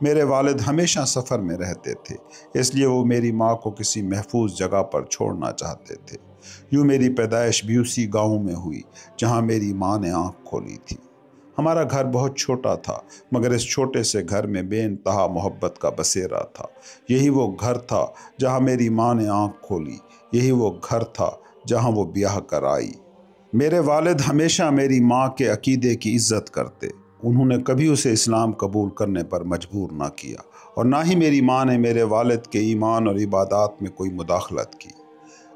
میرے والد ہمیشہ سفر میں رہتے تھے، اس لیے وہ میری ماں کو کسی محفوظ جگہ پر چھوڑنا چاہتے تھے۔ یوں میری پیدائش بھی اسی گاؤں میں ہوئی جہاں میری ماں نے آنکھ کھولی تھی۔ ہمارا گھر بہت چھوٹا تھا، مگر اس چھوٹے سے گھر میں بے انتہا محبت کا بسیرا تھا۔ یہی وہ گھر تھا جہاں میری ماں نے آنکھ کھولی، یہی وہ گھر تھا جہاں وہ بیاہ کر آئی۔ میرے والد ہمیشہ میری ماں کے عقیدے کی عزت کرتے۔ انہوں نے کبھی اسے اسلام قبول کرنے پر مجبور نہ کیا، اور نہ ہی میری ماں نے میرے والد کے ایمان اور عبادات میں کوئی مداخلت کی۔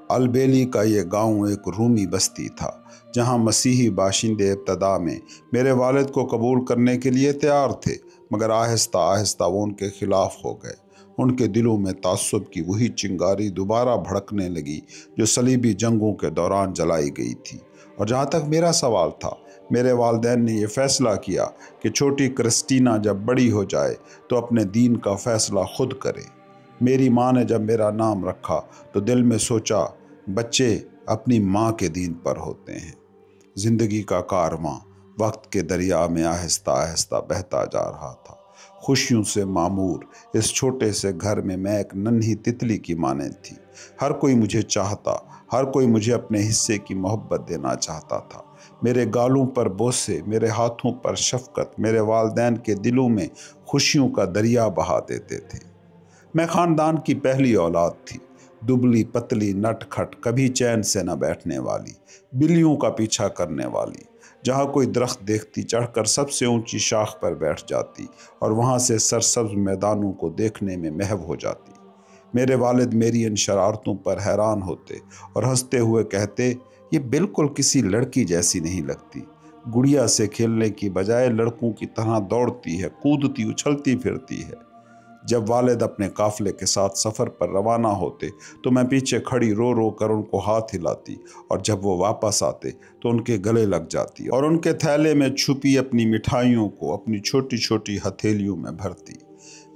البیلی کا یہ گاؤں ایک رومی بستی تھا، جہاں مسیحی باشندے ابتدا میں میرے والد کو قبول کرنے کے لیے تیار تھے، مگر آہستہ آہستہ وہ ان کے خلاف ہو گئے۔ ان کے دلوں میں تعصب کی وہی چنگاری دوبارہ بھڑکنے لگی جو صلیبی جنگوں کے دوران جلائی گئی تھی۔ اور جہاں تک میرا سوال تھا، میرے والدین نے یہ فیصلہ کیا کہ چھوٹی کرسٹینا جب بڑی ہو جائے تو اپنے دین کا فیصلہ خود کرے۔ میری ماں نے جب میرا نام رکھا تو دل میں سوچا، بچے اپنی ماں کے دین پر ہوتے ہیں۔ زندگی کا کارواں وقت کے دریا میں آہستہ آہستہ بہتا جا رہا تھا۔ خوشیوں سے معمور اس چھوٹے سے گھر میں میں ایک ننھی تتلی کی مانند تھی۔ ہر کوئی مجھے چاہتا، ہر کوئی مجھے اپنے حصے کی محبت دینا چاہتا تھا۔ میرے گالوں پر بوسے، میرے ہاتھوں پر شفقت میرے والدین کے دلوں میں خوشیوں کا دریا بہا دیتے تھے۔ میں خاندان کی پہلی اولاد تھی، دبلی پتلی نٹ کھٹ، کبھی چین سے نہ بیٹھنے والی، بلیوں کا پیچھا کرنے والی۔ جہاں کوئی درخت دیکھتی چڑھ کر سب سے اونچی شاخ پر بیٹھ جاتی اور وہاں سے سرسبز میدانوں کو دیکھنے میں محو ہو جاتی۔ میرے والد میری ان شرارتوں پر حیران ہوتے اور ہنستے ہوئے کہتے، یہ بالکل کسی لڑکی جیسی نہیں لگتی۔ گڑیا سے کھیلنے کی بجائے لڑکوں کی طرح دوڑتی ہے، کودتی، اچھلتی پھرتی ہے۔ جب والد اپنے قافلے کے ساتھ سفر پر روانہ ہوتے تو میں پیچھے کھڑی رو رو کر ان کو ہاتھ ہلاتی، اور جب وہ واپس آتے تو ان کے گلے لگ جاتی اور ان کے تھیلے میں چھپی اپنی مٹھائیوں کو اپنی چھوٹی چھوٹی ہتھیلیوں میں بھرتی۔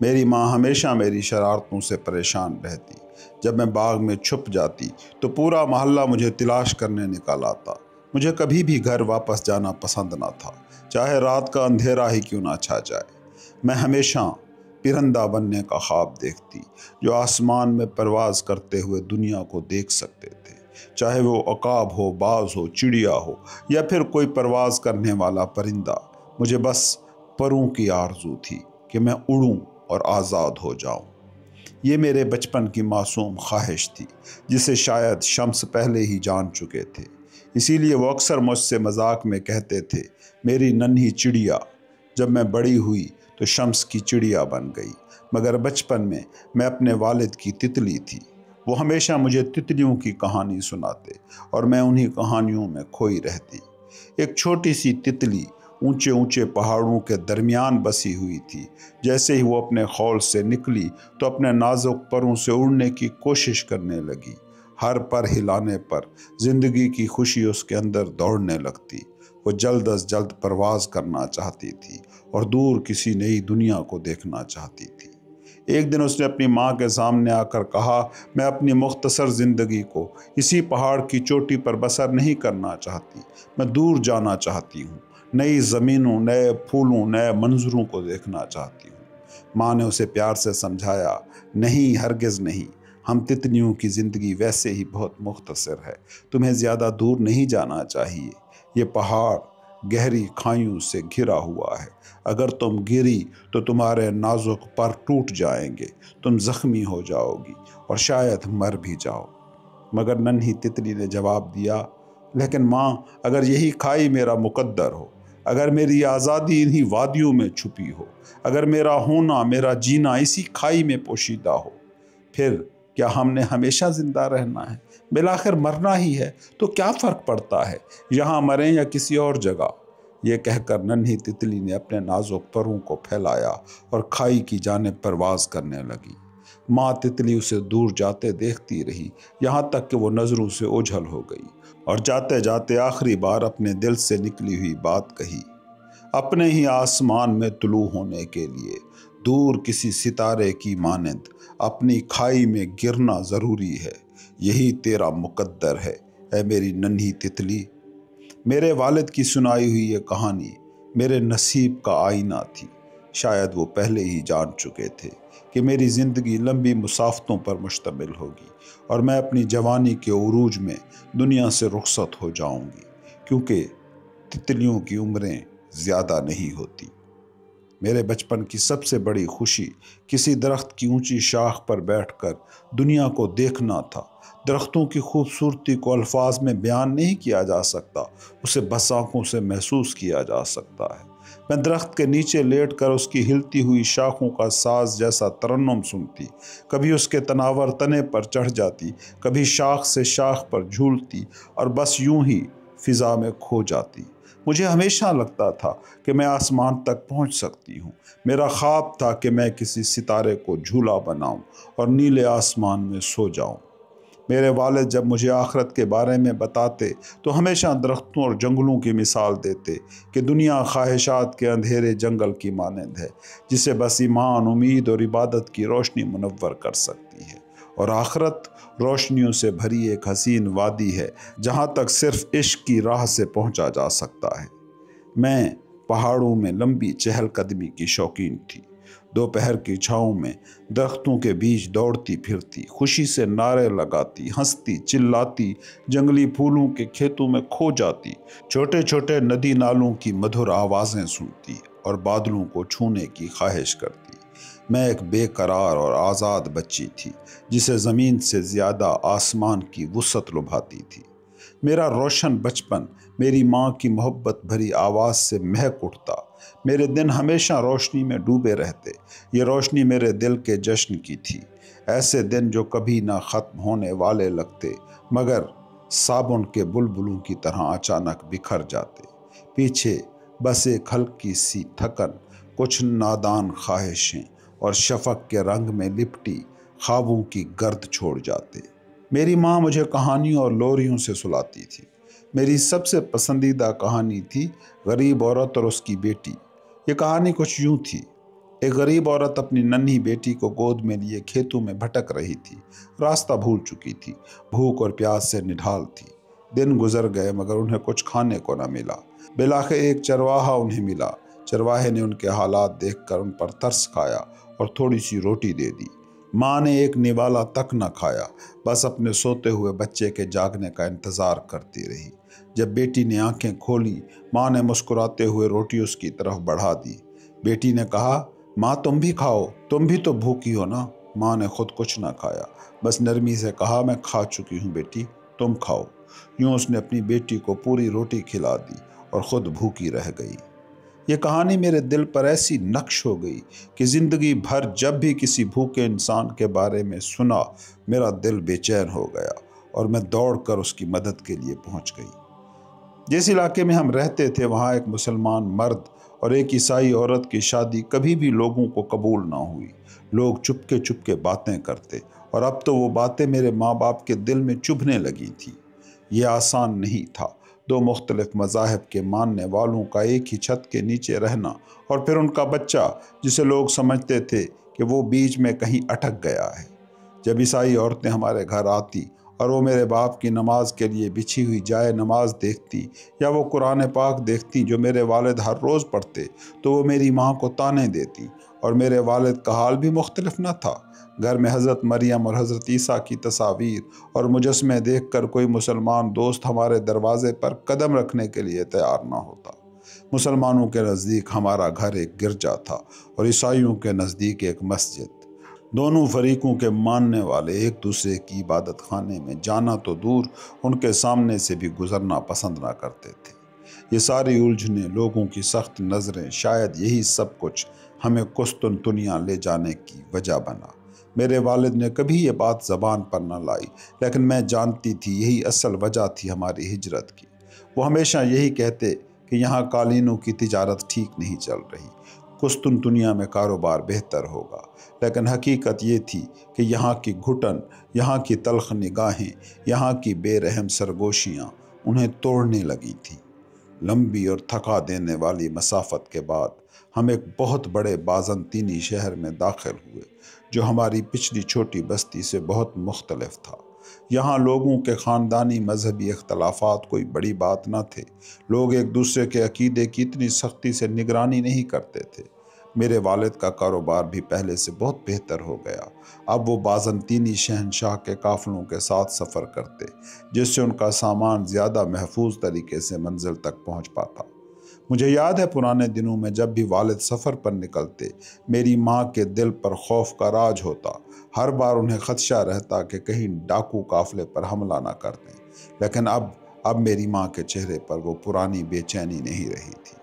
میری ماں ہمیشہ میری شرارتوں سے پریشان رہتی۔ جب میں باغ میں چھپ جاتی تو پورا محلہ مجھے تلاش کرنے نکال آتا۔ مجھے کبھی بھی گھر واپس جانا پسند نہ تھا، چاہے رات کا اندھیرا ہی کیوں نہ چھا جائے۔ میں ہمیشہ پرندہ بننے کا خواب دیکھتی، جو آسمان میں پرواز کرتے ہوئے دنیا کو دیکھ سکتے تھے، چاہے وہ عقاب ہو، باز ہو، چڑیا ہو، یا پھر کوئی پرواز کرنے والا پرندہ۔ مجھے بس پروں کی آرزو تھی کہ میں اڑوں اور آزاد ہو جاؤں۔ یہ میرے بچپن کی معصوم خواہش تھی، جسے شاید شمس پہلے ہی جان چکے تھے۔ اسی لیے وہ اکثر مجھ سے مذاق میں کہتے تھے، میری ننھی چڑیا۔ جب میں بڑی ہوئی تو شمس کی چڑیا بن گئی، مگر بچپن میں میں اپنے والد کی تتلی تھی۔ وہ ہمیشہ مجھے تتلیوں کی کہانی سناتے اور میں انہی کہانیوں میں کھوئی رہتی۔ ایک چھوٹی سی تتلی اونچے اونچے پہاڑوں کے درمیان بسی ہوئی تھی۔ جیسے ہی وہ اپنے خول سے نکلی تو اپنے نازک پروں سے اڑنے کی کوشش کرنے لگی۔ ہر پر ہلانے پر زندگی کی خوشی اس کے اندر دوڑنے لگتی۔ وہ جلد از جلد پرواز کرنا چاہتی تھی اور دور کسی نئی دنیا کو دیکھنا چاہتی تھی۔ ایک دن اس نے اپنی ماں کے سامنے آ کر کہا، میں اپنی مختصر زندگی کو اسی پہاڑ کی چوٹی پر بسر نہیں کرنا چاہتی، میں دور جانا چاہتی ہوں، نئی زمینوں، نئے پھولوں، نئے منظروں کو دیکھنا چاہتی ہوں۔ ماں نے اسے پیار سے سمجھایا، نہیں، ہرگز نہیں، ہم تتلیوں کی زندگی ویسے ہی بہت مختصر ہے، تمہیں زیادہ دور نہیں جانا چاہیے۔ یہ پہاڑ گہری کھائیوں سے گھرا ہوا ہے، اگر تم گری تو تمہارے نازک پر ٹوٹ جائیں گے، تم زخمی ہو جاؤ گی اور شاید مر بھی جاؤ۔ مگر ننھی تتلی نے جواب دیا، لیکن ماں، اگر یہی کھائی میرا مقدر ہو، اگر میری آزادی انہی وادیوں میں چھپی ہو، اگر میرا ہونا، میرا جینا اسی کھائی میں پوشیدہ ہو، پھر کیا ہم نے ہمیشہ زندہ رہنا ہے؟ بالآخر مرنا ہی ہے، تو کیا فرق پڑتا ہے، یہاں مریں یا کسی اور جگہ؟ یہ کہہ کر ننھی تتلی نے اپنے نازک پروں کو پھیلایا اور کھائی کی جانب پرواز کرنے لگی۔ ماں تتلی اسے دور جاتے دیکھتی رہی، یہاں تک کہ وہ نظروں سے اوجھل ہو گئی اور جاتے جاتے آخری بار اپنے دل سے نکلی ہوئی بات کہی، اپنے ہی آسمان میں طلوع ہونے کے لیے دور کسی ستارے کی مانند اپنی کھائی میں گرنا ضروری ہے، یہی تیرا مقدر ہے اے میری ننھی تتلی۔ میرے والد کی سنائی ہوئی یہ کہانی میرے نصیب کا آئینہ تھی۔ شاید وہ پہلے ہی جان چکے تھے کہ میری زندگی لمبی مسافتوں پر مشتمل ہوگی اور میں اپنی جوانی کے عروج میں دنیا سے رخصت ہو جاؤں گی، کیونکہ تتلیوں کی عمریں زیادہ نہیں ہوتی۔ میرے بچپن کی سب سے بڑی خوشی کسی درخت کی اونچی شاخ پر بیٹھ کر دنیا کو دیکھنا تھا۔ درختوں کی خوبصورتی کو الفاظ میں بیان نہیں کیا جا سکتا، اسے بس آنکھوں سے محسوس کیا جا سکتا ہے۔ میں درخت کے نیچے لیٹ کر اس کی ہلتی ہوئی شاخوں کا ساز جیسا ترنم سنتی، کبھی اس کے تناور تنے پر چڑھ جاتی، کبھی شاخ سے شاخ پر جھولتی اور بس یوں ہی فضا میں کھو جاتی۔ مجھے ہمیشہ لگتا تھا کہ میں آسمان تک پہنچ سکتی ہوں۔ میرا خواب تھا کہ میں کسی ستارے کو جھولا بناؤں اور نیلے آسمان میں سو جاؤں۔ میرے والد جب مجھے آخرت کے بارے میں بتاتے تو ہمیشہ درختوں اور جنگلوں کی مثال دیتے کہ دنیا خواہشات کے اندھیرے جنگل کی مانند ہے، جسے بس ایمان، امید اور عبادت کی روشنی منور کر سکتی ہے، اور آخرت روشنیوں سے بھری ایک حسین وادی ہے جہاں تک صرف عشق کی راہ سے پہنچا جا سکتا ہے۔ میں پہاڑوں میں لمبی چہل قدمی کی شوقین تھی۔ دوپہر کی چھاؤں میں درختوں کے بیچ دوڑتی پھرتی، خوشی سے نعرے لگاتی، ہنستی، چلاتی، جنگلی پھولوں کے کھیتوں میں کھو جاتی، چھوٹے چھوٹے ندی نالوں کی مدھر آوازیں سنتی اور بادلوں کو چھونے کی خواہش کرتی۔ میں ایک بے قرار اور آزاد بچی تھی جسے زمین سے زیادہ آسمان کی وسعت لبھاتی تھی۔ میرا روشن بچپن میری ماں کی محبت بھری آواز سے مہک اٹھتا۔ میرے دن ہمیشہ روشنی میں ڈوبے رہتے۔ یہ روشنی میرے دل کے جشن کی تھی، ایسے دن جو کبھی نہ ختم ہونے والے لگتے مگر صابن کے بلبلوں کی طرح اچانک بکھر جاتے۔ پیچھے بس ایک ہلکی سی تھکن، کچھ نادان خواہشیں اور شفق کے رنگ میں لپٹی خوابوں کی گرد چھوڑ جاتے۔ میری ماں مجھے کہانیوں اور لوریوں سے سلاتی تھی۔ میری سب سے پسندیدہ کہانی تھی غریب عورت اور اس کی بیٹی۔ یہ کہانی کچھ یوں تھی۔ ایک غریب عورت اپنی ننھی بیٹی کو گود میں لیے کھیتوں میں بھٹک رہی تھی۔ راستہ بھول چکی تھی، بھوک اور پیاس سے نڈھال تھی۔ دن گزر گئے مگر انہیں کچھ کھانے کو نہ ملا۔ بالآخر ایک چرواہا انہیں ملا۔ چرواہے نے ان کے حالات دیکھ کر ان پر ترس کھایا اور تھوڑی سی روٹی دے دی۔ ماں نے ایک نوالا تک نہ کھایا، بس اپنے سوتے ہوئے بچے کے جاگنے کا انتظار کرتی رہی۔ جب بیٹی نے آنکھیں کھولی، ماں نے مسکراتے ہوئے روٹی اس کی طرف بڑھا دی۔ بیٹی نے کہا، ماں تم بھی کھاؤ، تم بھی تو بھوکی ہو نا۔ ماں نے خود کچھ نہ کھایا، بس نرمی سے کہا، میں کھا چکی ہوں بیٹی، تم کھاؤ۔ یوں اس نے اپنی بیٹی کو پوری روٹی کھلا دی اور خود بھوکی رہ گئی۔ یہ کہانی میرے دل پر ایسی نقش ہو گئی کہ زندگی بھر جب بھی کسی بھوکے انسان کے بارے میں سنا، میرا دل بے چین ہو گیا اور میں دوڑ کر اس کی مدد کے لیے پہنچ گئی۔ جس علاقے میں ہم رہتے تھے وہاں ایک مسلمان مرد اور ایک عیسائی عورت کی شادی کبھی بھی لوگوں کو قبول نہ ہوئی۔ لوگ چپ کے باتیں کرتے اور اب تو وہ باتیں میرے ماں باپ کے دل میں چبھنے لگی تھی۔ یہ آسان نہیں تھا، دو مختلف مذاہب کے ماننے والوں کا ایک ہی چھت کے نیچے رہنا، اور پھر ان کا بچہ جسے لوگ سمجھتے تھے کہ وہ بیچ میں کہیں اٹک گیا ہے۔ جب عیسائی عورتیں ہمارے گھر آتی اور وہ میرے باپ کی نماز کے لیے بچھی ہوئی جائے نماز دیکھتی یا وہ قرآن پاک دیکھتی جو میرے والد ہر روز پڑھتے تو وہ میری ماں کو طعنے دیتی، اور میرے والد کا حال بھی مختلف نہ تھا۔ گھر میں حضرت مریم اور حضرت عیسیٰ کی تصاویر اور مجسمے دیکھ کر کوئی مسلمان دوست ہمارے دروازے پر قدم رکھنے کے لیے تیار نہ ہوتا۔ مسلمانوں کے نزدیک ہمارا گھر ایک گرجا تھا اور عیسائیوں کے نزدیک ایک مسجد۔ دونوں فریقوں کے ماننے والے ایک دوسرے کی عبادت خانے میں جانا تو دور، ان کے سامنے سے بھی گزرنا پسند نہ کرتے تھے۔ یہ ساری الجھنیں، لوگوں کی سخت نظریں، شاید یہی سب کچھ ہمیں قسطنطنیہ لے جانے کی وجہ بنا۔ میرے والد نے کبھی یہ بات زبان پر نہ لائی، لیکن میں جانتی تھی یہی اصل وجہ تھی ہماری ہجرت کی۔ وہ ہمیشہ یہی کہتے کہ یہاں قالینوں کی تجارت ٹھیک نہیں چل رہی، قسطنطنیہ میں کاروبار بہتر ہوگا، لیکن حقیقت یہ تھی کہ یہاں کی گھٹن، یہاں کی تلخ نگاہیں، یہاں کی بے رحم سرگوشیاں انہیں توڑنے لگی تھیں۔ لمبی اور تھکا دینے والی مسافت کے بعد ہم ایک بہت بڑے بازنطینی شہر میں داخل ہوئے جو ہماری پچھلی چھوٹی بستی سے بہت مختلف تھا۔ یہاں لوگوں کے خاندانی مذہبی اختلافات کوئی بڑی بات نہ تھے۔ لوگ ایک دوسرے کے عقیدے کی اتنی سختی سے نگرانی نہیں کرتے تھے۔ میرے والد کا کاروبار بھی پہلے سے بہت بہتر ہو گیا۔ اب وہ بازنطینی شہنشاہ کے قافلوں کے ساتھ سفر کرتے، جس سے ان کا سامان زیادہ محفوظ طریقے سے منزل تک پہنچ پاتا۔ مجھے یاد ہے پرانے دنوں میں جب بھی والد سفر پر نکلتے، میری ماں کے دل پر خوف کا راج ہوتا۔ ہر بار انہیں خدشہ رہتا کہ کہیں ڈاکو قافلے پر حملہ نہ کر دیں، لیکن اب میری ماں کے چہرے پر وہ پرانی بے چینی نہیں رہی تھی۔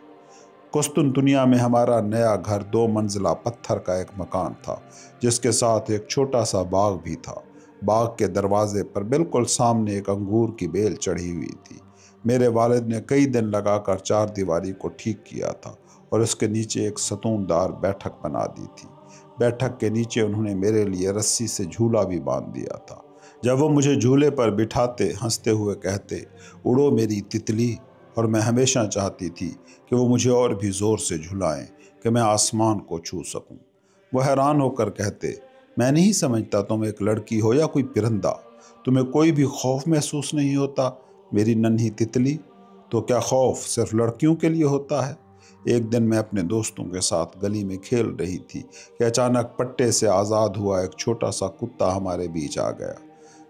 قسطنطنیہ میں ہمارا نیا گھر 2 منزلہ پتھر کا ایک مکان تھا، جس کے ساتھ ایک چھوٹا سا باغ بھی تھا۔ باغ کے دروازے پر بالکل سامنے ایک انگور کی بیل چڑھی ہوئی تھی۔ میرے والد نے کئی دن لگا کر 4 دیواری کو ٹھیک کیا تھا اور اس کے نیچے ایک ستون دار بیٹھک بنا دی تھی۔ بیٹھک کے نیچے انہوں نے میرے لیے رسی سے جھولا بھی باندھ دیا تھا۔ جب وہ مجھے جھولے پر بٹھاتے، ہنستے ہوئے کہتے، اڑو میری تتلی، اور میں ہمیشہ چاہتی تھی کہ وہ مجھے اور بھی زور سے جھلائیں کہ میں آسمان کو چھو سکوں۔ وہ حیران ہو کر کہتے، میں نہیں سمجھتا تم ایک لڑکی ہو یا کوئی پرندہ، تمہیں کوئی بھی خوف محسوس نہیں ہوتا میری ننھی تتلی؟ تو کیا خوف صرف لڑکیوں کے لیے ہوتا ہے؟ ایک دن میں اپنے دوستوں کے ساتھ گلی میں کھیل رہی تھی کہ اچانک پٹے سے آزاد ہوا ایک چھوٹا سا کتا ہمارے بیچ آ گیا۔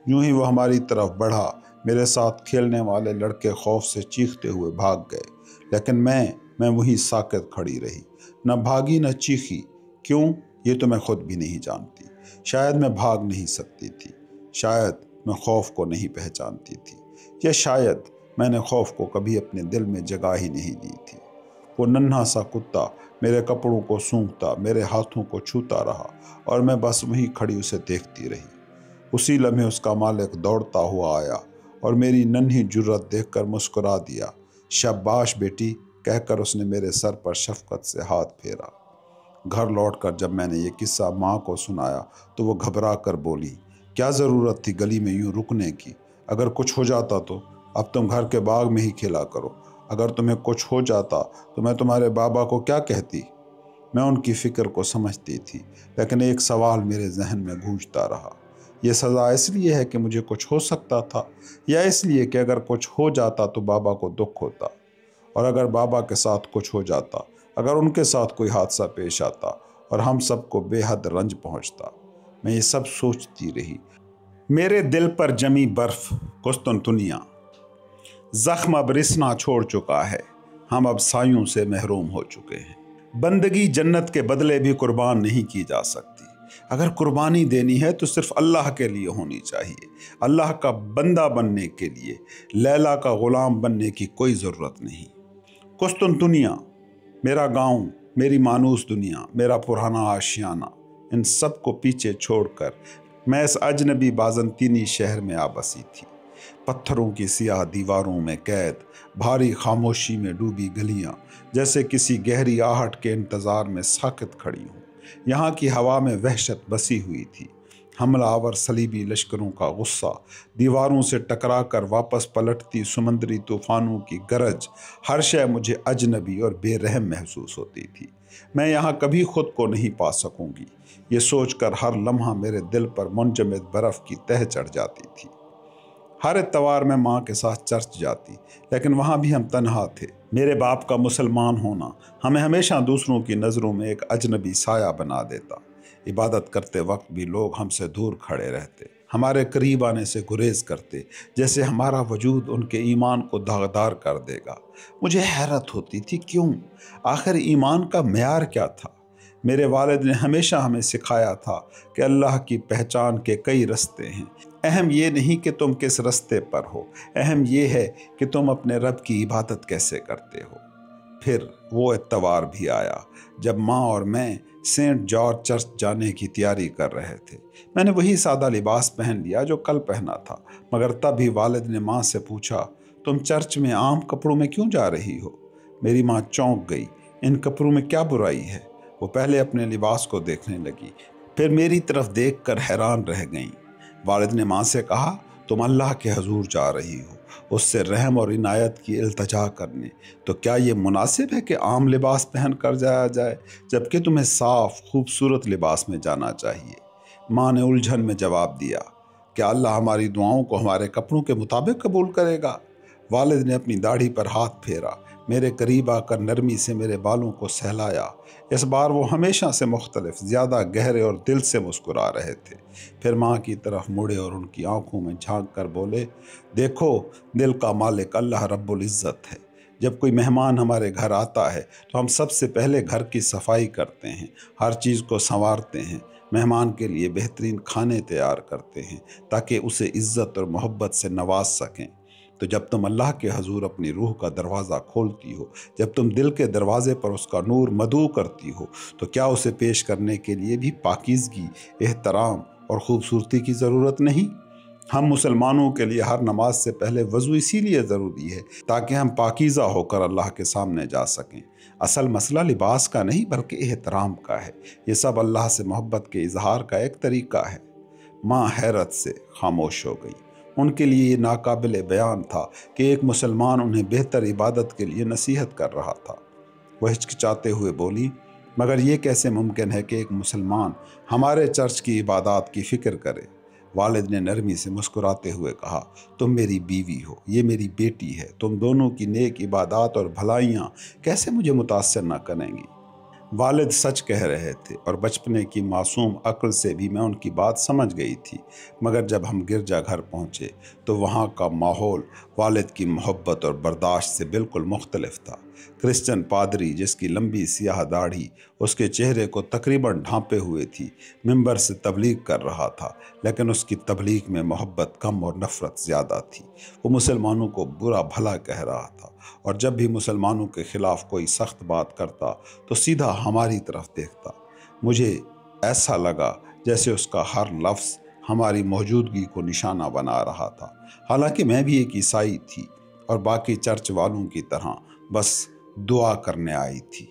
یوں ہی وہ ہماری طرف بڑھا، میرے ساتھ کھیلنے والے لڑکے خوف سے چیختے ہوئے بھاگ گئے، لیکن میں وہیں ساکت کھڑی رہی، نہ بھاگی نہ چیخی۔ کیوں؟ یہ تو میں خود بھی نہیں جانتی۔ شاید میں بھاگ نہیں سکتی تھی، شاید میں خوف کو نہیں پہچانتی تھی، یا شاید میں نے خوف کو کبھی اپنے دل میں جگہ ہی نہیں دی تھی۔ وہ ننھا سا کتا میرے کپڑوں کو سونگھتا، میرے ہاتھوں کو چھوتا رہا، اور میں بس وہیں کھڑی اسے دیکھتی رہی۔ اسی لمحے اس کا مالک دوڑتا ہوا آیا اور میری ننھی جرت دیکھ کر مسکرا دیا۔ شاباش بیٹی کہہ کر اس نے میرے سر پر شفقت سے ہاتھ پھیرا۔ گھر لوٹ کر جب میں نے یہ قصہ ماں کو سنایا تو وہ گھبرا کر بولی، کیا ضرورت تھی گلی میں یوں رکنے کی؟ اگر کچھ ہو جاتا تو اب تم گھر کے باغ میں ہی کھیلا کرو۔ اگر تمہیں کچھ ہو جاتا تو میں تمہارے بابا کو کیا کہتی؟ میں ان کی فکر کو سمجھتی تھی، لیکن ایک سوال میرے ذہن میں گونجتا رہا۔ یہ سزا اس لیے ہے کہ مجھے کچھ ہو سکتا تھا، یا اس لیے کہ اگر کچھ ہو جاتا تو بابا کو دکھ ہوتا؟ اور اگر بابا کے ساتھ کچھ ہو جاتا، اگر ان کے ساتھ کوئی حادثہ پیش آتا اور ہم سب کو بے حد رنج پہنچتا؟ میں یہ سب سوچتی رہی۔ میرے دل پر جمی برف۔ قسطنطنیہ۔ زخم اب رسنا چھوڑ چکا ہے، ہم اب سایوں سے محروم ہو چکے ہیں۔ بندگی جنت کے بدلے بھی قربان نہیں کی جا سکتی۔ اگر قربانی دینی ہے تو صرف اللہ کے لیے ہونی چاہیے، اللہ کا بندہ بننے کے لیے، لیلا کا غلام بننے کی کوئی ضرورت نہیں۔ قسطنطنیہ، میرا گاؤں، میری مانوس دنیا، میرا پرانا آشیانہ، ان سب کو پیچھے چھوڑ کر میں اس اجنبی بازنطینی شہر میں آ بسی تھی۔ پتھروں کی سیاہ دیواروں میں قید، بھاری خاموشی میں ڈوبی گلیاں جیسے کسی گہری آہٹ کے انتظار میں ساکت کھڑی ہوں۔ یہاں کی ہوا میں وحشت بسی ہوئی تھی، حملہ آور صلیبی لشکروں کا غصہ، دیواروں سے ٹکرا کر واپس پلٹتی سمندری طوفانوں کی گرج، ہر شے مجھے اجنبی اور بے رحم محسوس ہوتی تھی۔ میں یہاں کبھی خود کو نہیں پا سکوں گی، یہ سوچ کر ہر لمحہ میرے دل پر منجمد برف کی تہ چڑھ جاتی تھی۔ ہر اتوار میں ماں کے ساتھ چرچ جاتی، لیکن وہاں بھی ہم تنہا تھے۔ میرے باپ کا مسلمان ہونا ہمیں ہمیشہ دوسروں کی نظروں میں ایک اجنبی سایہ بنا دیتا۔ عبادت کرتے وقت بھی لوگ ہم سے دور کھڑے رہتے، ہمارے قریب آنے سے گریز کرتے، جیسے ہمارا وجود ان کے ایمان کو داغدار کر دے گا۔ مجھے حیرت ہوتی تھی، کیوں؟ آخر ایمان کا معیار کیا تھا؟ میرے والد نے ہمیشہ ہمیں سکھایا تھا کہ اللہ کی پہچان کے کئی رستے ہیں، اہم یہ نہیں کہ تم کس رستے پر ہو، اہم یہ ہے کہ تم اپنے رب کی عبادت کیسے کرتے ہو۔ پھر وہ اتوار بھی آیا جب ماں اور میں سینٹ جارج چرچ جانے کی تیاری کر رہے تھے۔ میں نے وہی سادہ لباس پہن لیا جو کل پہنا تھا، مگر تب ہی والد نے ماں سے پوچھا، تم چرچ میں عام کپڑوں میں کیوں جا رہی ہو؟ میری ماں چونک گئی، ان کپڑوں میں کیا برائی ہے؟ وہ پہلے اپنے لباس کو دیکھنے لگی، پھر میری طرف دیکھ کر حیران رہ گئیں۔ والد نے ماں سے کہا، تم اللہ کے حضور جا رہی ہو، اس سے رحم اور عنایت کی التجا کرنے، تو کیا یہ مناسب ہے کہ عام لباس پہن کر جایا جائے جبکہ تمہیں صاف خوبصورت لباس میں جانا چاہیے؟ ماں نے الجھن میں جواب دیا، کیا اللہ ہماری دعاؤں کو ہمارے کپڑوں کے مطابق قبول کرے گا؟ والد نے اپنی داڑھی پر ہاتھ پھیرا، میرے قریب آ کر نرمی سے میرے بالوں کو سہلایا۔ اس بار وہ ہمیشہ سے مختلف، زیادہ گہرے اور دل سے مسکرا رہے تھے۔ پھر ماں کی طرف مڑے اور ان کی آنکھوں میں جھانک کر بولے، دیکھو، دل کا مالک اللہ رب العزت ہے۔ جب کوئی مہمان ہمارے گھر آتا ہے تو ہم سب سے پہلے گھر کی صفائی کرتے ہیں، ہر چیز کو سنوارتے ہیں، مہمان کے لیے بہترین کھانے تیار کرتے ہیں تاکہ اسے عزت اور محبت سے نواز سکیں۔ تو جب تم اللہ کے حضور اپنی روح کا دروازہ کھولتی ہو، جب تم دل کے دروازے پر اس کا نور مدعو کرتی ہو، تو کیا اسے پیش کرنے کے لیے بھی پاکیزگی، احترام اور خوبصورتی کی ضرورت نہیں؟ ہم مسلمانوں کے لیے ہر نماز سے پہلے وضو اسی لیے ضروری ہے تاکہ ہم پاکیزہ ہو کر اللہ کے سامنے جا سکیں۔ اصل مسئلہ لباس کا نہیں بلکہ احترام کا ہے۔ یہ سب اللہ سے محبت کے اظہار کا ایک طریقہ ہے۔ ماں حیرت سے خاموش ہو گئی۔ ان کے لیے یہ ناقابل بیان تھا کہ ایک مسلمان انہیں بہتر عبادت کے لیے نصیحت کر رہا تھا۔ وہ ہچکچاتے ہوئے بولی، مگر یہ کیسے ممکن ہے کہ ایک مسلمان ہمارے چرچ کی عبادات کی فکر کرے؟ والد نے نرمی سے مسکراتے ہوئے کہا، تم میری بیوی ہو، یہ میری بیٹی ہے، تم دونوں کی نیک عبادات اور بھلائیاں کیسے مجھے متاثر نہ کریں گی؟ والد سچ کہہ رہے تھے اور بچپنے کی معصوم عقل سے بھی میں ان کی بات سمجھ گئی تھی، مگر جب ہم گرجا گھر پہنچے تو وہاں کا ماحول والد کی محبت اور برداشت سے بالکل مختلف تھا۔ کرسچن پادری جس کی لمبی سیاہ داڑھی اس کے چہرے کو تقریباً ڈھانپے ہوئے تھی، ممبر سے تبلیغ کر رہا تھا، لیکن اس کی تبلیغ میں محبت کم اور نفرت زیادہ تھی۔ وہ مسلمانوں کو برا بھلا کہہ رہا تھا، اور جب بھی مسلمانوں کے خلاف کوئی سخت بات کرتا تو سیدھا ہماری طرف دیکھتا۔ مجھے ایسا لگا جیسے اس کا ہر لفظ ہماری موجودگی کو نشانہ بنا رہا تھا۔ حالانکہ میں بھی ایک عیسائی تھی اور باقی چرچ والوں کی طرح بس دعا کرنے آئی تھی۔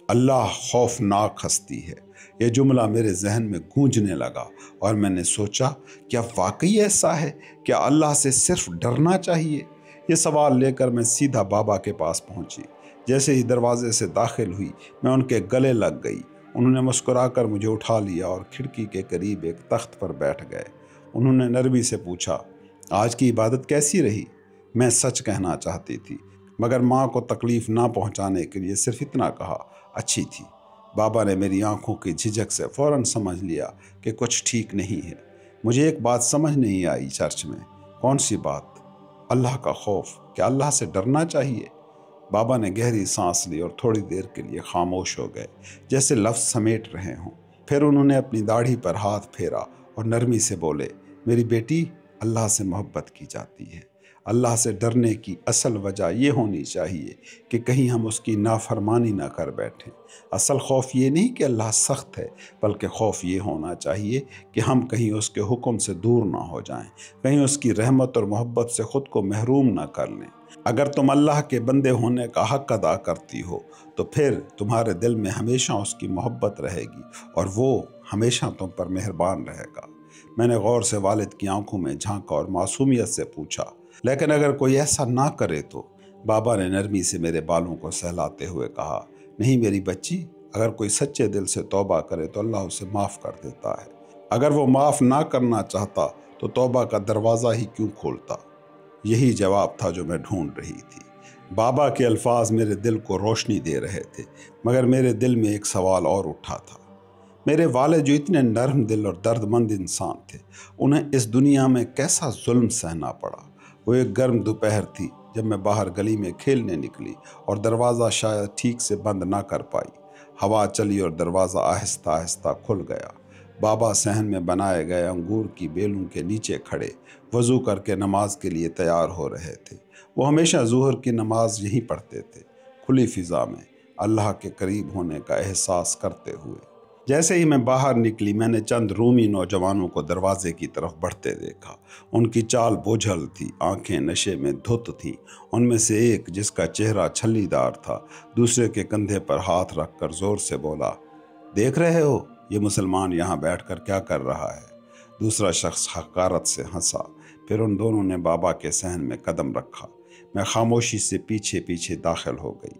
اللہ خوفناک ہستی ہے، یہ جملہ میرے ذہن میں گونجنے لگا اور میں نے سوچا، کیا واقعی ایسا ہے؟ کیا اللہ سے صرف ڈرنا چاہیے؟ یہ سوال لے کر میں سیدھا بابا کے پاس پہنچی۔ جیسے ہی دروازے سے داخل ہوئی میں ان کے گلے لگ گئی۔ انہوں نے مسکرا کر مجھے اٹھا لیا اور کھڑکی کے قریب ایک تخت پر بیٹھ گئے۔ انہوں نے نرمی سے پوچھا، آج کی عبادت کیسی رہی؟ میں سچ کہنا چاہتی تھی، مگر ماں کو تکلیف نہ پہنچانے کے لیے صرف اتنا کہا، اچھی تھی۔ بابا نے میری آنکھوں کی جھجک سے فوراً سمجھ لیا کہ کچھ ٹھیک نہیں ہے۔ مجھے ایک بات سمجھ نہیں آئی چرچ میں۔ کون سی بات؟ اللہ کا خوف۔ کیا اللہ سے ڈرنا چاہیے؟ بابا نے گہری سانس لی اور تھوڑی دیر کے لیے خاموش ہو گئے، جیسے لفظ سمیٹ رہے ہوں۔ پھر انہوں نے اپنی داڑھی پر ہاتھ پھیرا اور نرمی سے بولے، میری بیٹی، اللہ سے محبت کی جاتی ہے۔ اللہ سے ڈرنے کی اصل وجہ یہ ہونی چاہیے کہ کہیں ہم اس کی نافرمانی نہ کر بیٹھیں۔ اصل خوف یہ نہیں کہ اللہ سخت ہے، بلکہ خوف یہ ہونا چاہیے کہ ہم کہیں اس کے حکم سے دور نہ ہو جائیں، کہیں اس کی رحمت اور محبت سے خود کو محروم نہ کر لیں۔ اگر تم اللہ کے بندے ہونے کا حق ادا کرتی ہو تو پھر تمہارے دل میں ہمیشہ اس کی محبت رہے گی اور وہ ہمیشہ تم پر مہربان رہے گا۔ میں نے غور سے والد کی آنکھوں میں جھانکا اور معصومیت سے پوچھا، لیکن اگر کوئی ایسا نہ کرے تو؟ بابا نے نرمی سے میرے بالوں کو سہلاتے ہوئے کہا، نہیں میری بچی، اگر کوئی سچے دل سے توبہ کرے تو اللہ اسے معاف کر دیتا ہے۔ اگر وہ معاف نہ کرنا چاہتا تو توبہ کا دروازہ ہی کیوں کھولتا؟ یہی جواب تھا جو میں ڈھونڈ رہی تھی۔ بابا کے الفاظ میرے دل کو روشنی دے رہے تھے، مگر میرے دل میں ایک سوال اور اٹھا تھا۔ میرے والد جو اتنے نرم دل اور درد مند انسان تھے، انہیں اس دنیا میں کیسا ظلم سہنا پڑا؟ وہ ایک گرم دوپہر تھی جب میں باہر گلی میں کھیلنے نکلی اور دروازہ شاید ٹھیک سے بند نہ کر پائی۔ ہوا چلی اور دروازہ آہستہ آہستہ کھل گیا۔ بابا صحن میں بنائے گئے انگور کی بیلوں کے نیچے کھڑے وضو کر کے نماز کے لیے تیار ہو رہے تھے۔ وہ ہمیشہ ظہر کی نماز یہیں پڑھتے تھے، کھلی فضا میں، اللہ کے قریب ہونے کا احساس کرتے ہوئے۔ جیسے ہی میں باہر نکلی میں نے چند رومی نوجوانوں کو دروازے کی طرف بڑھتے دیکھا۔ ان کی چال بوجھل تھی، آنکھیں نشے میں دھت تھیں۔ ان میں سے ایک، جس کا چہرہ چھلی دار تھا، دوسرے کے کندھے پر ہاتھ رکھ کر زور سے بولا، دیکھ رہے ہو یہ مسلمان یہاں بیٹھ کر کیا کر رہا ہے؟ دوسرا شخص حقارت سے ہنسا۔ پھر ان دونوں نے بابا کے صحن میں قدم رکھا۔ میں خاموشی سے پیچھے پیچھے داخل ہو گئی۔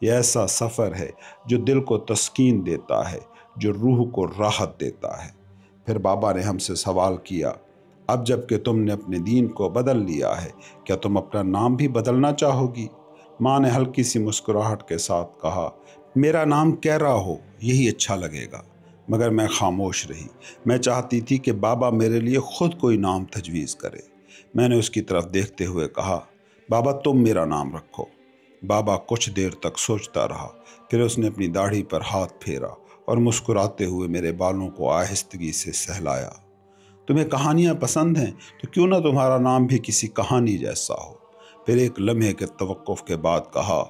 یہ ایسا سفر ہے جو دل کو تسکین دیتا ہے، جو روح کو راحت دیتا ہے۔ پھر بابا نے ہم سے سوال کیا، اب جب کہ تم نے اپنے دین کو بدل لیا ہے، کیا تم اپنا نام بھی بدلنا چاہو گی؟ ماں نے ہلکی سی مسکراہٹ کے ساتھ کہا، میرا نام کیرا ہو یہی اچھا لگے گا۔ مگر میں خاموش رہی۔ میں چاہتی تھی کہ بابا میرے لیے خود کوئی نام تجویز کرے۔ میں نے اس کی طرف دیکھتے ہوئے کہا، بابا تم میرا نام رکھو۔ بابا کچھ دیر تک سوچتا رہا، پھر اس نے اپنی داڑھی پر ہاتھ پھیرا اور مسکراتے ہوئے میرے بالوں کو آہستگی سے سہلایا۔ تمہیں کہانیاں پسند ہیں تو کیوں نہ تمہارا نام بھی کسی کہانی جیسا ہو؟ پھر ایک لمحے کے توقف کے بعد کہا،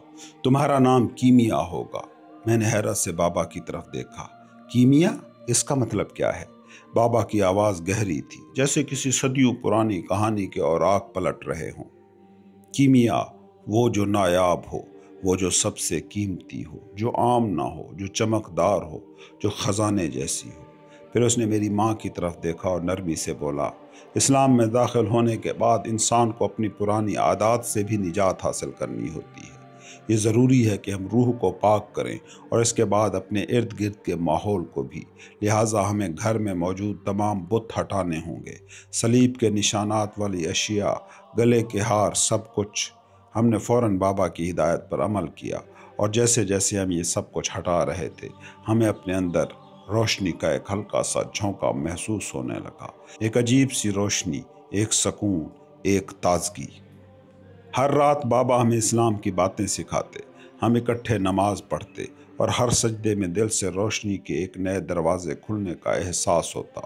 تمہارا نام کیمیا ہوگا۔ میں نے حیرت سے بابا کی طرف دیکھا۔ کیمیا؟ اس کا مطلب کیا ہے؟ بابا کی آواز گہری تھی، جیسے کسی صدیوں پرانی کہانی کے اوراق پلٹ رہے ہوں۔ کیمیا، وہ جو نایاب ہو، وہ جو سب سے قیمتی ہو، جو عام نہ ہو، جو چمکدار ہو، جو خزانے جیسی ہو۔ پھر اس نے میری ماں کی طرف دیکھا اور نرمی سے بولا، اسلام میں داخل ہونے کے بعد انسان کو اپنی پرانی عادات سے بھی نجات حاصل کرنی ہوتی ہے۔ یہ ضروری ہے کہ ہم روح کو پاک کریں اور اس کے بعد اپنے ارد گرد کے ماحول کو بھی۔ لہٰذا ہمیں گھر میں موجود تمام بت ہٹانے ہوں گے، صلیب کے نشانات والی اشیاء، گلے کے ہار، سب کچھ۔ ہم نے فوراً بابا کی ہدایت پر عمل کیا، اور جیسے جیسے ہم یہ سب کچھ ہٹا رہے تھے، ہمیں اپنے اندر روشنی کا ایک ہلکا سا جھونکا محسوس ہونے لگا۔ ایک عجیب سی روشنی، ایک سکون، ایک تازگی۔ ہر رات بابا ہمیں اسلام کی باتیں سکھاتے، ہم اکٹھے نماز پڑھتے، اور ہر سجدے میں دل سے روشنی کے ایک نئے دروازے کھلنے کا احساس ہوتا۔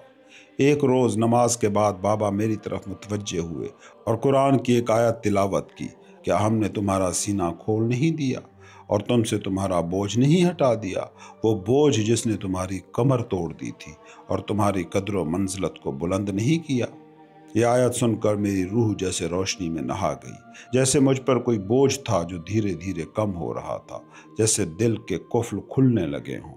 ایک روز نماز کے بعد بابا میری طرف متوجہ ہوئے اور قرآن کی ایک آیت تلاوت کی، کیا ہم نے تمہارا سینہ کھول نہیں دیا اور تم سے تمہارا بوجھ نہیں ہٹا دیا، وہ بوجھ جس نے تمہاری کمر توڑ دی تھی اور تمہاری قدر و منزلت کو بلند نہیں کیا؟ یہ آیت سن کر میری روح جیسے روشنی میں نہا گئی، جیسے مجھ پر کوئی بوجھ تھا جو دھیرے دھیرے کم ہو رہا تھا، جیسے دل کے قفل کھلنے لگے ہوں۔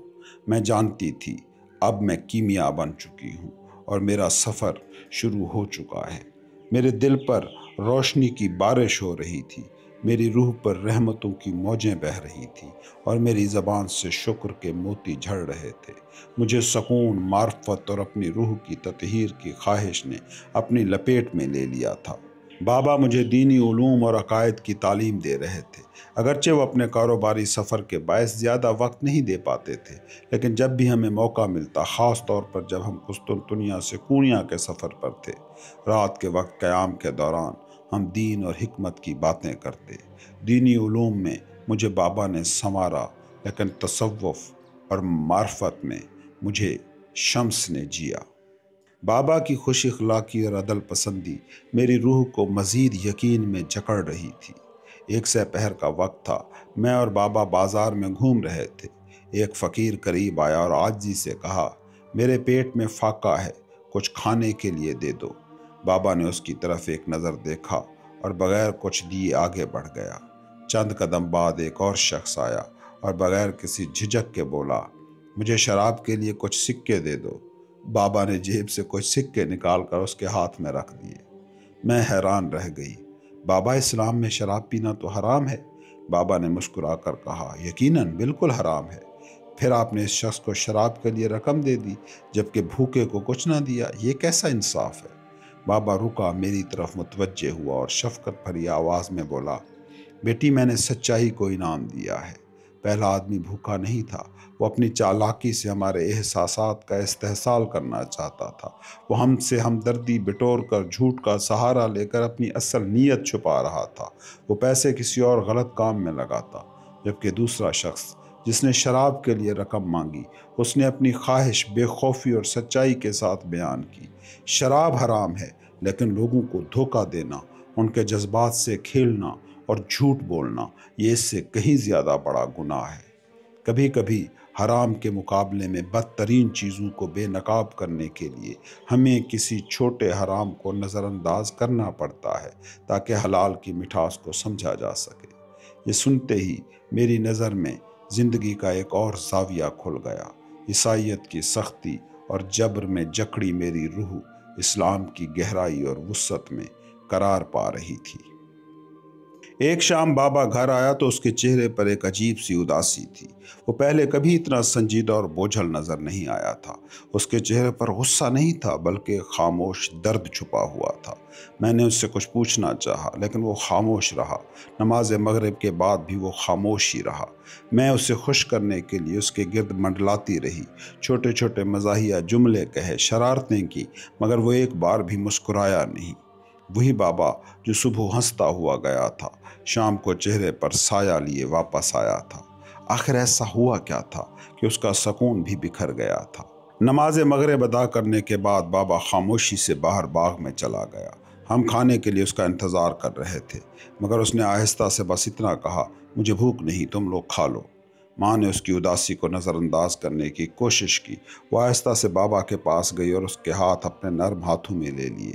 میں جانتی تھی اب میں کیمیا بن چکی ہوں اور میرا سفر شروع ہو چکا ہے۔ میرے دل پر روشنی کی بارش ہو رہی تھی، میری روح پر رحمتوں کی موجیں بہہ رہی تھیں، اور میری زبان سے شکر کے موتی جھڑ رہے تھے۔ مجھے سکون، معرفت اور اپنی روح کی تطہیر کی خواہش نے اپنی لپیٹ میں لے لیا تھا۔ بابا مجھے دینی علوم اور عقائد کی تعلیم دے رہے تھے، اگرچہ وہ اپنے کاروباری سفر کے باعث زیادہ وقت نہیں دے پاتے تھے، لیکن جب بھی ہمیں موقع ملتا، خاص طور پر جب ہم قسطنطنیہ سے قونیہ کے سفر پر تھے، رات کے وقت قیام کے دوران ہم دین اور حکمت کی باتیں کرتے۔ دینی علوم میں مجھے بابا نے سنوارا، لیکن تصوف اور معرفت میں مجھے شمس نے جیا۔ بابا کی خوش اخلاقی اور عدل پسندی میری روح کو مزید یقین میں جکڑ رہی تھی۔ ایک سہ پہر کا وقت تھا، میں اور بابا بازار میں گھوم رہے تھے۔ ایک فقیر قریب آیا اور عاجزی سے کہا، میرے پیٹ میں فاقہ ہے، کچھ کھانے کے لیے دے دو۔ بابا نے اس کی طرف ایک نظر دیکھا اور بغیر کچھ دیے آگے بڑھ گیا۔ چند قدم بعد ایک اور شخص آیا اور بغیر کسی جھجک کے بولا، مجھے شراب کے لیے کچھ سکے دے دو۔ بابا نے جیب سے کچھ سکے نکال کر اس کے ہاتھ میں رکھ دیے۔ میں حیران رہ گئی۔ بابا، اسلام میں شراب پینا تو حرام ہے؟ بابا نے مسکرا کر کہا، یقیناً بالکل حرام ہے۔ پھر آپ نے اس شخص کو شراب کے لیے رقم دے دی، جبکہ بھوکے کو کچھ نہ دیا، یہ کیسا انصاف ہے؟ بابا رکا، میری طرف متوجہ ہوا اور شفقت بھری آواز میں بولا، بیٹی میں نے سچائی کو انعام دیا ہے۔ پہلا آدمی بھوکا نہیں تھا، وہ اپنی چالاکی سے ہمارے احساسات کا استحصال کرنا چاہتا تھا۔ وہ ہم سے ہمدردی بٹور کر جھوٹ کا سہارا لے کر اپنی اصل نیت چھپا رہا تھا۔ وہ پیسے کسی اور غلط کام میں لگاتا، جبکہ دوسرا شخص جس نے شراب کے لیے رقم مانگی، اس نے اپنی خواہش بے خوفی اور سچائی کے ساتھ بیان کی۔ شراب حرام ہے، لیکن لوگوں کو دھوکہ دینا، ان کے جذبات سے کھیلنا اور جھوٹ بولنا، یہ اس سے کہیں زیادہ بڑا گناہ ہے۔ کبھی کبھی حرام کے مقابلے میں بدترین چیزوں کو بے نقاب کرنے کے لیے ہمیں کسی چھوٹے حرام کو نظر انداز کرنا پڑتا ہے، تاکہ حلال کی مٹھاس کو سمجھا جا سکے۔ یہ سنتے ہی میری نظر میں زندگی کا ایک اور زاویہ کھل گیا۔ عیسائیت کی سختی اور جبر میں جکڑی میری روح اسلام کی گہرائی اور وسعت میں قرار پا رہی تھی۔ ایک شام بابا گھر آیا تو اس کے چہرے پر ایک عجیب سی اداسی تھی۔ وہ پہلے کبھی اتنا سنجیدہ اور بوجھل نظر نہیں آیا تھا۔ اس کے چہرے پر غصہ نہیں تھا بلکہ خاموش درد چھپا ہوا تھا۔ میں نے اس سے کچھ پوچھنا چاہا لیکن وہ خاموش رہا۔ نماز مغرب کے بعد بھی وہ خاموش ہی رہا۔ میں اسے خوش کرنے کے لیے اس کے گرد منڈلاتی رہی، چھوٹے چھوٹے مزاحیہ جملے کہے، شرارتیں کی، مگر وہ ایک بار بھی مسکرایا نہیں۔ وہی بابا جو صبح ہنستا ہوا گیا تھا، شام کو چہرے پر سایہ لیے واپس آیا تھا۔ آخر ایسا ہوا کیا تھا کہ اس کا سکون بھی بکھر گیا تھا؟ نماز مغرب ادا کرنے کے بعد بابا خاموشی سے باہر باغ میں چلا گیا۔ ہم کھانے کے لیے اس کا انتظار کر رہے تھے، مگر اس نے آہستہ سے بس اتنا کہا، مجھے بھوک نہیں، تم لوگ کھا لو۔ ماں نے اس کی اداسی کو نظر انداز کرنے کی کوشش کی۔ وہ آہستہ سے بابا کے پاس گئی اور اس کے ہاتھ اپنے نرم ہاتھوں میں لے لیے۔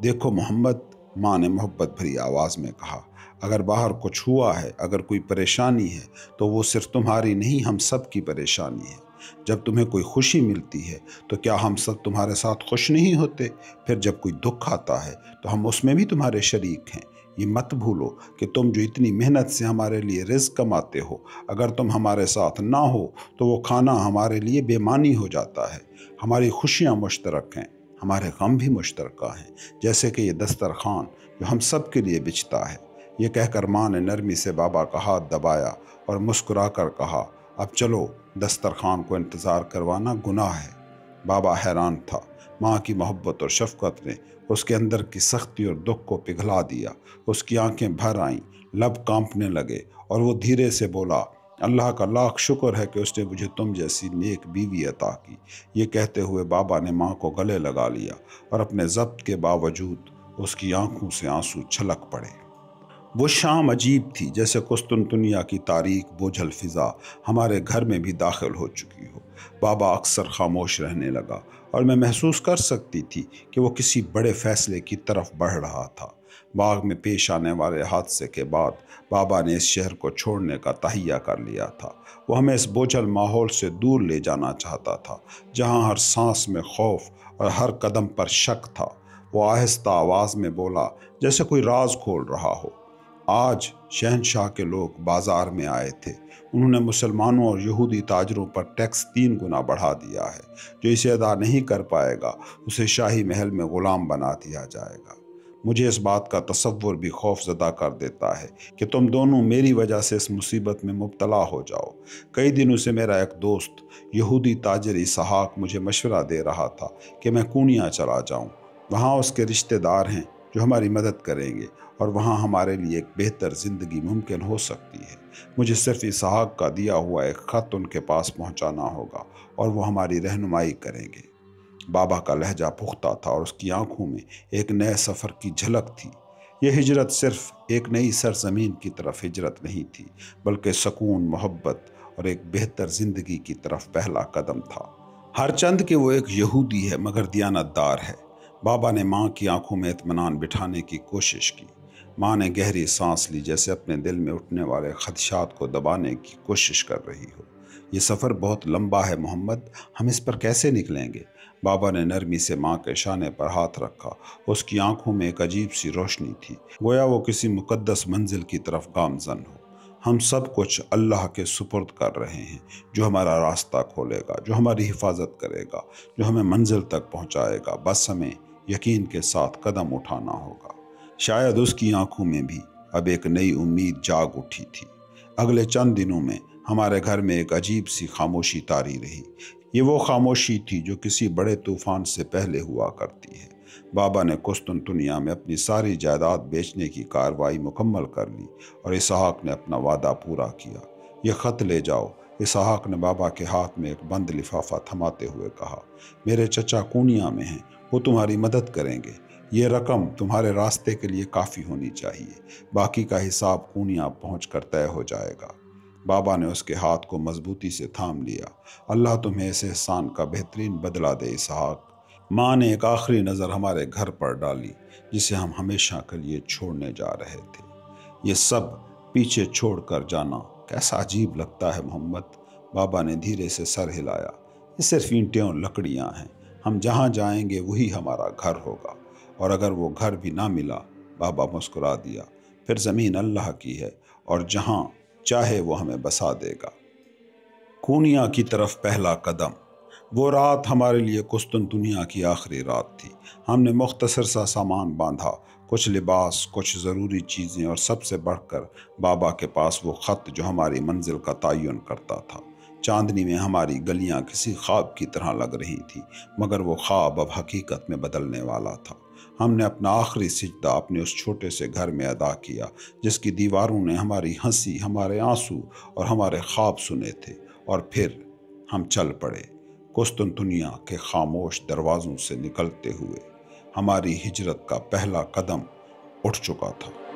دیکھو محمد، ماں نے محبت بھری آواز میں کہا، اگر باہر کچھ ہوا ہے، اگر کوئی پریشانی ہے تو وہ صرف تمہاری نہیں، ہم سب کی پریشانی ہے۔ جب تمہیں کوئی خوشی ملتی ہے تو کیا ہم سب تمہارے ساتھ خوش نہیں ہوتے؟ پھر جب کوئی دکھ آتا ہے تو ہم اس میں بھی تمہارے شریک ہیں۔ یہ مت بھولو کہ تم جو اتنی محنت سے ہمارے لیے رزق کماتے ہو، اگر تم ہمارے ساتھ نہ ہو تو وہ کھانا ہمارے لیے بے معنی ہو جاتا ہے۔ ہماری خوشیاں مشترک ہیں، ہمارے غم بھی مشترکہ ہیں، جیسے کہ یہ دسترخوان جو ہم سب کے لیے بچھتا ہے۔ یہ کہہ کر ماں نے نرمی سے بابا کا ہاتھ دبایا اور مسکرا کر کہا، اب چلو، دسترخوان کو انتظار کروانا گناہ ہے۔ بابا حیران تھا۔ ماں کی محبت اور شفقت نے اس کے اندر کی سختی اور دکھ کو پگھلا دیا۔ اس کی آنکھیں بھر آئیں، لب کانپنے لگے اور وہ دھیرے سے بولا، اللہ کا لاکھ شکر ہے کہ اس نے مجھے تم جیسی نیک بیوی عطا کی۔ یہ کہتے ہوئے بابا نے ماں کو گلے لگا لیا اور اپنے ضبط کے باوجود اس کی آنکھوں سے آنسو چھلک پڑے۔ وہ شام عجیب تھی، جیسے قسطنطنیہ کی تاریک بوجھل فضا ہمارے گھر میں بھی داخل ہو چکی ہو۔ بابا اکثر خاموش رہنے لگا اور میں محسوس کر سکتی تھی کہ وہ کسی بڑے فیصلے کی طرف بڑھ رہا تھا۔ باغ میں پیش آنے والے حادثے کے بعد بابا نے اس شہر کو چھوڑنے کا تہیہ کر لیا تھا۔ وہ ہمیں اس بوجھل ماحول سے دور لے جانا چاہتا تھا، جہاں ہر سانس میں خوف اور ہر قدم پر شک تھا۔ وہ آہستہ آواز میں بولا، جیسے کوئی راز کھول رہا ہو، آج شہنشاہ کے لوگ بازار میں آئے تھے۔ انہوں نے مسلمانوں اور یہودی تاجروں پر ٹیکس 3 گنا بڑھا دیا ہے۔ جو اسے ادا نہیں کر پائے گا اسے شاہی محل میں غلام بنا دیا جائے گا۔ مجھے اس بات کا تصور بھی خوف زدہ کر دیتا ہے کہ تم دونوں میری وجہ سے اس مصیبت میں مبتلا ہو جاؤ۔ کئی دنوں سے میرا ایک دوست یہودی تاجر اسحاق مجھے مشورہ دے رہا تھا کہ میں قونیا چلا جاؤں۔ وہاں اس کے رشتہ دار ہیں جو ہماری مدد کریں گے اور وہاں ہمارے لیے ایک بہتر زندگی ممکن ہو سکتی ہے۔ مجھے صرف اسحاق کا دیا ہوا ایک خط ان کے پاس پہنچانا ہوگا اور وہ ہماری رہنمائی کریں گے۔ بابا کا لہجہ پختہ تھا اور اس کی آنکھوں میں ایک نئے سفر کی جھلک تھی۔ یہ ہجرت صرف ایک نئی سرزمین کی طرف ہجرت نہیں تھی، بلکہ سکون، محبت اور ایک بہتر زندگی کی طرف پہلا قدم تھا۔ ہر چند کہ وہ ایک یہودی ہے مگر دیانت دار ہے۔ بابا نے ماں کی آنکھوں میں اطمینان بٹھانے کی کوشش کی۔ ماں نے گہری سانس لی، جیسے اپنے دل میں اٹھنے والے خدشات کو دبانے کی کوشش کر رہی ہو۔ یہ سفر بہت لمبا ہے محمد، ہم اس پر کیسے نکلیں گے؟ بابا نے نرمی سے ماں کے شانے پر ہاتھ رکھا۔ اس کی آنکھوں میں ایک عجیب سی روشنی تھی، گویا وہ کسی مقدس منزل کی طرف گامزن ہو۔ ہم سب کچھ اللہ کے سپرد کر رہے ہیں، جو ہمارا راستہ کھولے گا، جو ہماری حفاظت کرے گا، جو ہمیں منزل تک پہنچائے گا۔ بس ہمیں یقین کے ساتھ قدم اٹھانا ہوگا۔ شاید اس کی آنکھوں میں بھی اب ایک نئی امید جاگ اٹھی تھی۔ اگلے چند دنوں میں ہمارے گھر میں ایک عجیب سی خاموشی طاری رہی۔ یہ وہ خاموشی تھی جو کسی بڑے طوفان سے پہلے ہوا کرتی ہے۔ بابا نے قسطنطنیہ میں اپنی ساری جائیداد بیچنے کی کارروائی مکمل کر لی اور اسحاق نے اپنا وعدہ پورا کیا۔ یہ خط لے جاؤ، اسحاق نے بابا کے ہاتھ میں ایک بند لفافہ تھماتے ہوئے کہا۔ میرے چچا قونیا میں ہیں، وہ تمہاری مدد کریں گے۔ یہ رقم تمہارے راستے کے لیے کافی ہونی چاہیے، باقی کا حساب قونیا پہنچ کر طے ہو جائے گا۔ بابا نے اس کے ہاتھ کو مضبوطی سے تھام لیا۔ اللہ تمہیں اس احسان کا بہترین بدلہ دے اسحاق۔ ماں نے ایک آخری نظر ہمارے گھر پر ڈالی، جسے ہم ہمیشہ کے لیے چھوڑنے جا رہے تھے۔ یہ سب پیچھے چھوڑ کر جانا کیسا عجیب لگتا ہے محمد، بابا نے دھیرے سے سر ہلایا۔ یہ صرف اینٹیں اور لکڑیاں ہیں، ہم جہاں جائیں گے وہی ہمارا گھر ہوگا، اور اگر وہ گھر بھی نہ ملا، بابا مسکرا دیا، پھر زمین اللہ کی ہے اور جہاں چاہے وہ ہمیں بسا دے گا۔ کونیا کی طرف پہلا قدم۔ وہ رات ہمارے لیے قسطنطنیہ کی آخری رات تھی۔ ہم نے مختصر سا سامان باندھا، کچھ لباس، کچھ ضروری چیزیں، اور سب سے بڑھ کر بابا کے پاس وہ خط جو ہماری منزل کا تعین کرتا تھا۔ چاندنی میں ہماری گلیاں کسی خواب کی طرح لگ رہی تھی، مگر وہ خواب اب حقیقت میں بدلنے والا تھا۔ ہم نے اپنا آخری سجدہ اپنے اس چھوٹے سے گھر میں ادا کیا جس کی دیواروں نے ہماری ہنسی، ہمارے آنسو اور ہمارے خواب سنے تھے، اور پھر ہم چل پڑے قسطنطنیہ کے خاموش دروازوں سے نکلتے ہوئے۔ ہماری ہجرت کا پہلا قدم اٹھ چکا تھا۔